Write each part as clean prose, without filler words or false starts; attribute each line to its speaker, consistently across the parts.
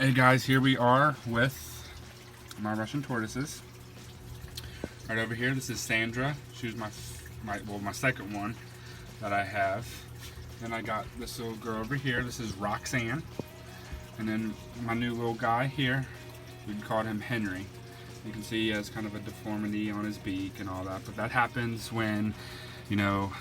Speaker 1: Hey guys, here we are with my Russian tortoises. Right over here, this is Sandra. She was my second one that I have. Then I got this little girl over here. This is Roxanne. And then my new little guy here, we called him Henry. You can see he has kind of a deformity on his beak and all that, but that happens when, you know,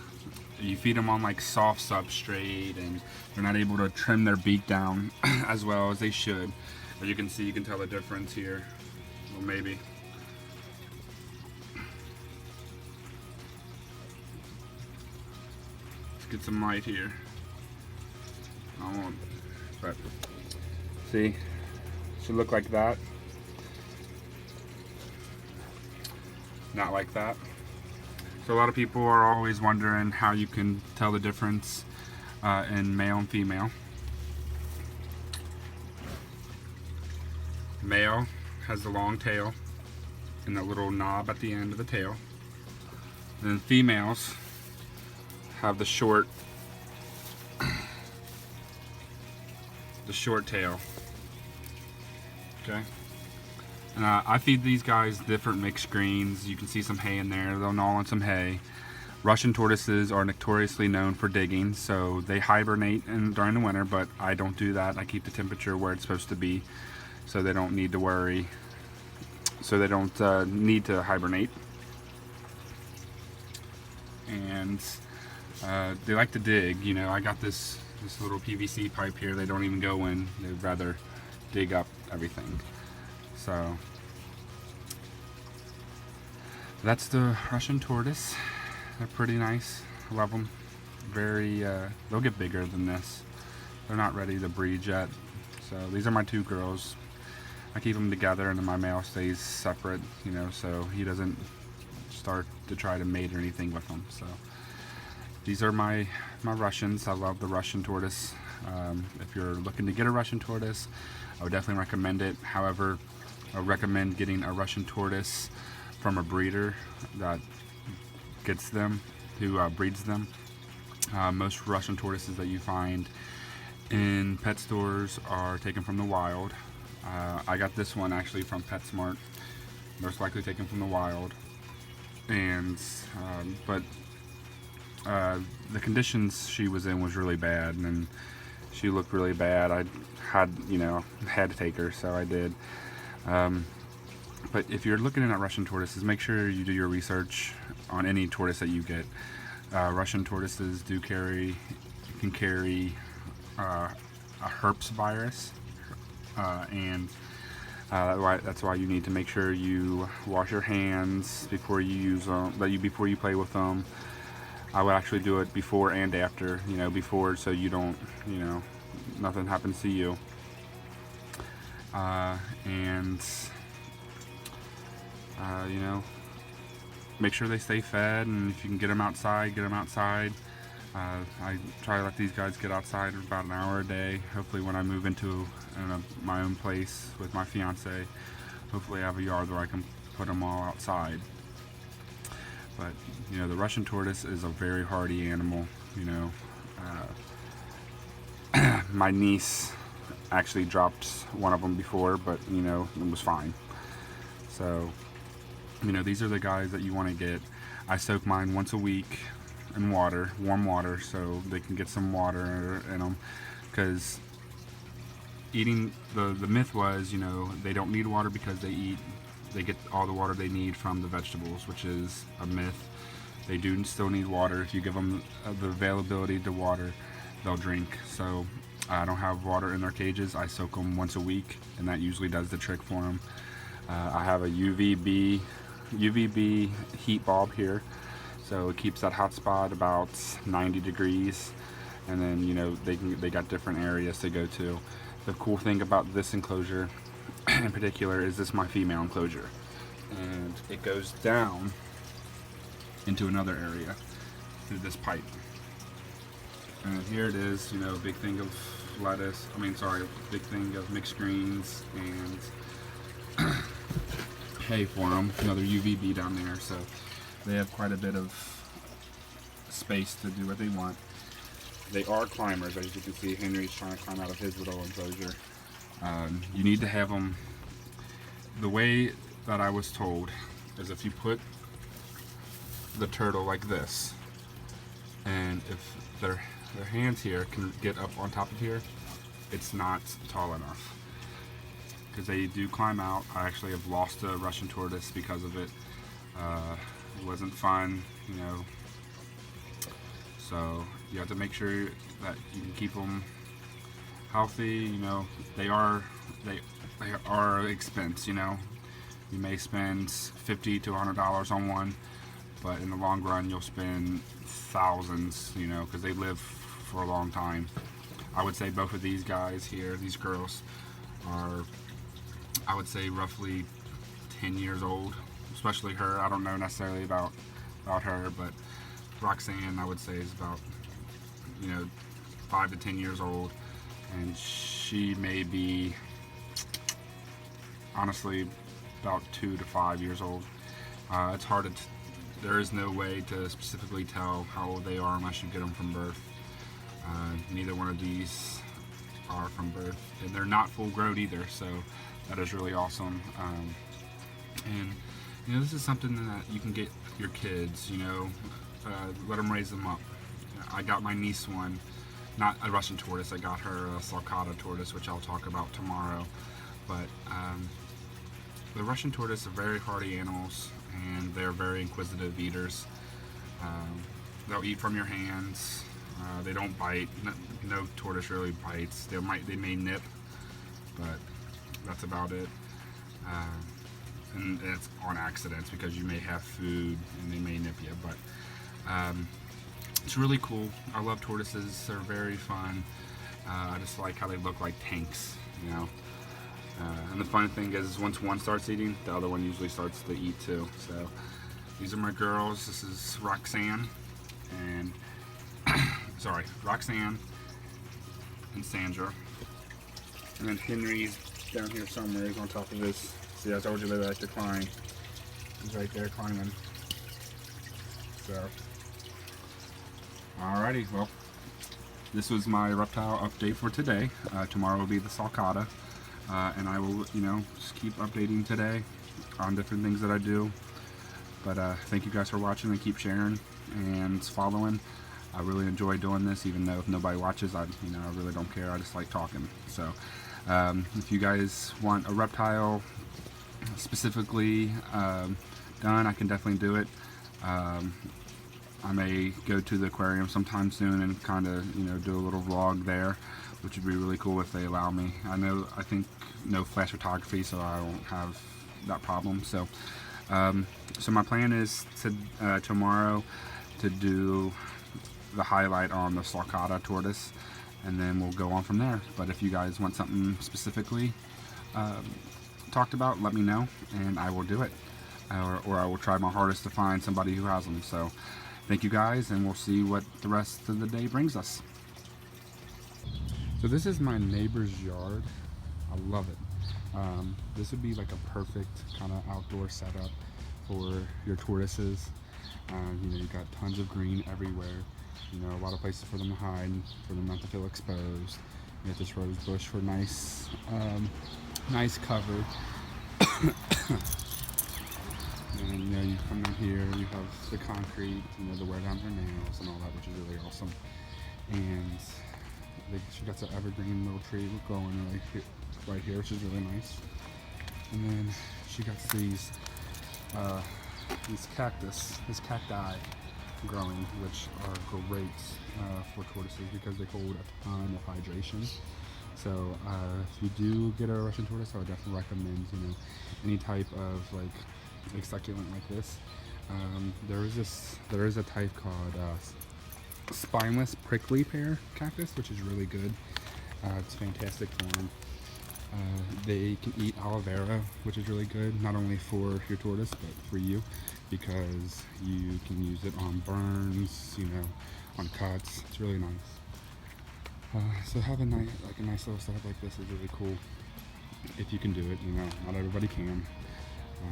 Speaker 1: you feed them on like soft substrate and they're not able to trim their beak down as well as they should. As you can see, you can tell the difference here. Well, maybe. Let's get some light here. I won't, but see, should look like that. Not like that. So a lot of people are always wondering how you can tell the difference in male and female. Male has the long tail and the little knob at the end of the tail. And then females have the short tail. Okay. And I feed these guys different mixed greens. You can see some hay in there. They'll gnaw on some hay. Russian tortoises are notoriously known for digging, so they hibernate during the winter, but I don't do that. I keep the temperature where it's supposed to be, so they don't need to worry. So they don't need to hibernate. And they like to dig. You know, I got this little PVC pipe here. They don't even go in. They'd rather dig up everything. So that's the Russian tortoise. They're pretty nice. I love them. Very, they'll get bigger than this. They're not ready to breed yet. So these are my two girls. I keep them together and then my male stays separate, you know, so he doesn't start to try to mate or anything with them. So these are my Russians. I love the Russian tortoise. If you're looking to get a Russian tortoise, I would definitely recommend it. However, I recommend getting a Russian tortoise from a breeder that gets them, who breeds them. Most Russian tortoises that you find in pet stores are taken from the wild. I got this one actually from PetSmart, most likely taken from the wild. And but the conditions she was in was really bad, and she looked really bad. I had to take her, so I did. But if you're looking at Russian tortoises, make sure you do your research on any tortoise that you get. Russian tortoises can carry a herpes virus, and that's why you need to make sure you wash your hands before you use them, before you play with them. I would actually do it before and after, before, so you don't, nothing happens to you. Make sure they stay fed, and if you can get them outside, get them outside. I try to let these guys get outside about an hour a day. Hopefully when I move into my own place with my fiance, hopefully I have a yard where I can put them all outside. But the Russian tortoise is a very hardy animal. My niece actually dropped one of them before, but it was fine. So these are the guys that you want to get. I soak mine once a week in water, warm water, so they can get some water in them, because eating, the myth was, they don't need water because they get all the water they need from the vegetables, which is a myth. They do still need water. If you give them the availability to water, they'll drink. So I don't have water in their cages. I soak them once a week, and that usually does the trick for them. I have a UVB heat bulb here, so it keeps that hot spot about 90 degrees, and then they got different areas to go to. The cool thing about this enclosure in particular is this my female enclosure, and it goes down into another area through this pipe, and here it is, big thing of big thing of mixed greens and hay for them, another UVB down there, so they have quite a bit of space to do what they want. They are climbers, as you can see. Henry's trying to climb out of his little enclosure. You need to have them, the way that I was told is if you put the turtle like this, and if their hands here can get up on top of here, it's not tall enough, because they do climb out. I actually have lost a Russian tortoise because of it. It wasn't fun, you know. So you have to make sure that you can keep them healthy. You know, they are expense. You know, you may spend $50 to $100 on one, but in the long run you'll spend thousands. You know, because they live for a long time. I would say both of these guys here, these girls, are, I would say, roughly 10 years old. Especially her. I don't know necessarily about her, but Roxanne, I would say, is about, you know, 5 to 10 years old, and she may be, honestly, about 2 to 5 years old. It's hard to, there is no way to specifically tell how old they are unless you get them from birth. Neither one of these are from birth, and they're not full grown either, so that is really awesome. And you know, this is something that you can get your kids, you know, let them raise them up. I got my niece one, not a Russian tortoise, I got her a sulcata tortoise, which I'll talk about tomorrow. But the Russian tortoise are very hardy animals, and they're very inquisitive eaters. They'll eat from your hands. They don't bite. No tortoise really bites. They may nip, but that's about it. And it's on accidents, because you may have food and they may nip you, but it's really cool. I love tortoises. They're very fun. I just like how they look like tanks, you know. And the fun thing is once one starts eating, the other one usually starts to eat too. So these are my girls. This is Roxanne and sorry, Roxanne and Sandra. And then Henry's down here somewhere. He's on top of this. See, I told you they like to climb. He's right there climbing. So, alrighty, well, this was my reptile update for today. Tomorrow will be the sulcata, and I will, you know, just keep updating today on different things that I do. But thank you guys for watching, and keep sharing and following. I really enjoy doing this, even though if nobody watches, I really don't care. I just like talking. So, if you guys want a reptile specifically done, I can definitely do it. I may go to the aquarium sometime soon and kind of, you know, do a little vlog there, which would be really cool if they allow me. I think no flash photography, so I won't have that problem. So so my plan is to tomorrow to do the highlight on the sulcata tortoise, and then we'll go on from there. But if you guys want something specifically talked about, let me know and I will do it, or I will try my hardest to find somebody who has them. So thank you guys, and we'll see what the rest of the day brings us. So this is my neighbor's yard. I love it. This would be like a perfect kind of outdoor setup for your tortoises. You know, you've got tons of green everywhere. You know, a lot of places for them to hide, for them not to feel exposed. You have this rose bush for nice cover. And you know, you come in here, you have the concrete, you know, to wear down their nails and all that, which is really awesome. And she got the evergreen little tree growing right here, which is really nice. And then she got these cacti growing, which are great for tortoises because they hold a ton of hydration. So if you do get a Russian tortoise, I would definitely recommend, you know, any type of like succulent like this. There is a type called spineless prickly pear cactus, which is really good. It's fantastic for them. They can eat aloe vera, which is really good, not only for your tortoise but for you, because you can use it on burns, you know, on cuts. It's really nice. So having a nice little setup like this is really cool if you can do it. You know, not everybody can,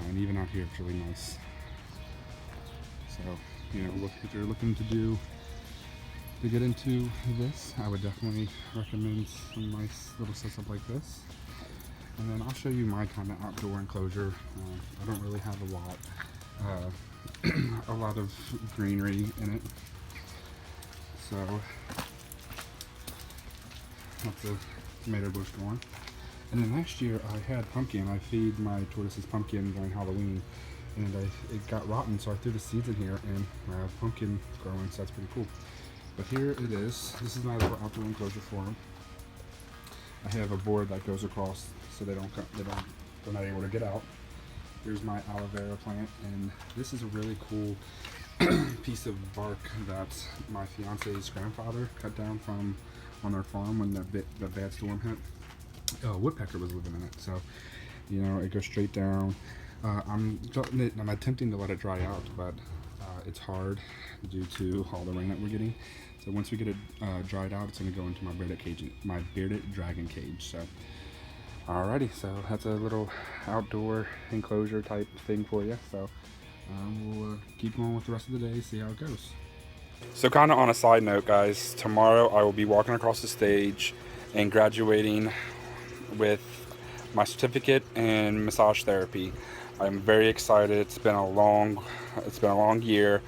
Speaker 1: and even out here it's really nice. So, you know, if you're looking to get into this, I would definitely recommend some nice little setup like this. And then I'll show you my kind of outdoor enclosure. I don't really have a lot. A lot of greenery in it. So that's a tomato bush going. And then last year I had pumpkin. I feed my tortoises pumpkin during Halloween, and it got rotten, so I threw the seeds in here, and I have pumpkin growing, so that's pretty cool. But here it is. This is my little outdoor enclosure for them. I have a board that goes across so they're not able to get out. Here's my aloe vera plant, and this is a really cool piece of bark that my fiance's grandfather cut down from on their farm when the bad storm hit. A woodpecker was living in it, so you know it goes straight down. I'm attempting to let it dry out, but it's hard due to all the rain that we're getting. So once we get it dried out, it's going to go into my bearded dragon cage. So alrighty, so that's a little outdoor enclosure type thing for you. So we'll keep going with the rest of the day, see how it goes. So kind of on a side note, guys, tomorrow I will be walking across the stage and graduating with my certificate in massage therapy. I'm very excited. It's been a long year,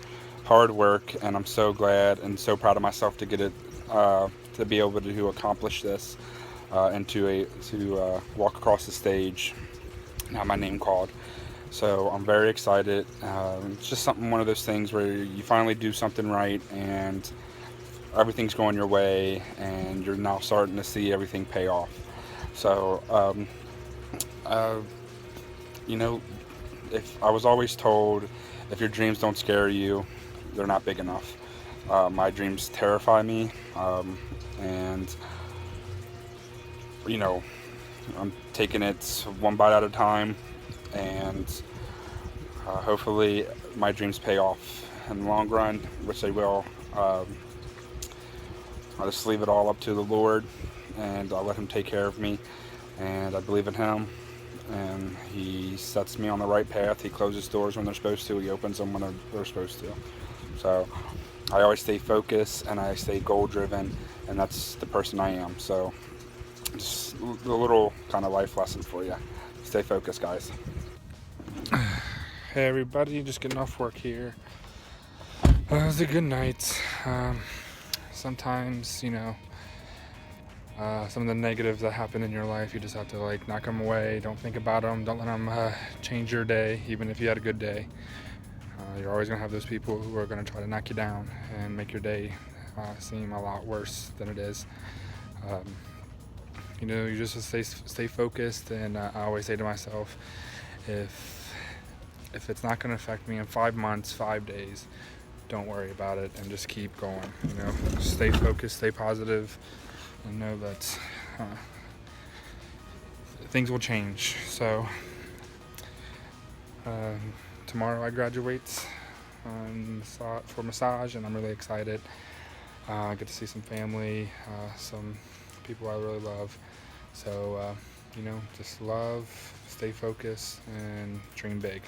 Speaker 1: hard work, and I'm so glad and so proud of myself to get it, to be able to accomplish this, and to walk across the stage and have my name called. So I'm very excited. It's just one of those things where you finally do something right and everything's going your way, and you're now starting to see everything pay off. So, you know, if I was always told, if your dreams don't scare you, they're not big enough. My dreams terrify me, and you know, I'm taking it one bite at a time, and hopefully my dreams pay off in the long run, which they will. I'll just leave it all up to the Lord, and I'll let Him take care of me, and I believe in Him, and He sets me on the right path. He closes doors when they're supposed to, He opens them when they're supposed to. So I always stay focused, and I stay goal driven, and that's the person I am. So just a little kind of life lesson for you. Stay focused, guys. Hey everybody, just getting off work here. It was a good night. Sometimes, you know, some of the negatives that happen in your life, you just have to knock them away. Don't think about them. Don't let them change your day, even if you had a good day. You're always gonna have those people who are gonna try to knock you down and make your day seem a lot worse than it is. You know, you just stay focused, and I always say to myself, if it's not going to affect me in 5 months, 5 days, don't worry about it and just keep going. You know, stay focused, stay positive, and know that things will change. So tomorrow I graduate for massage, and I'm really excited. I get to see some family, some people I really love. So you know, just love, stay focused, and dream big.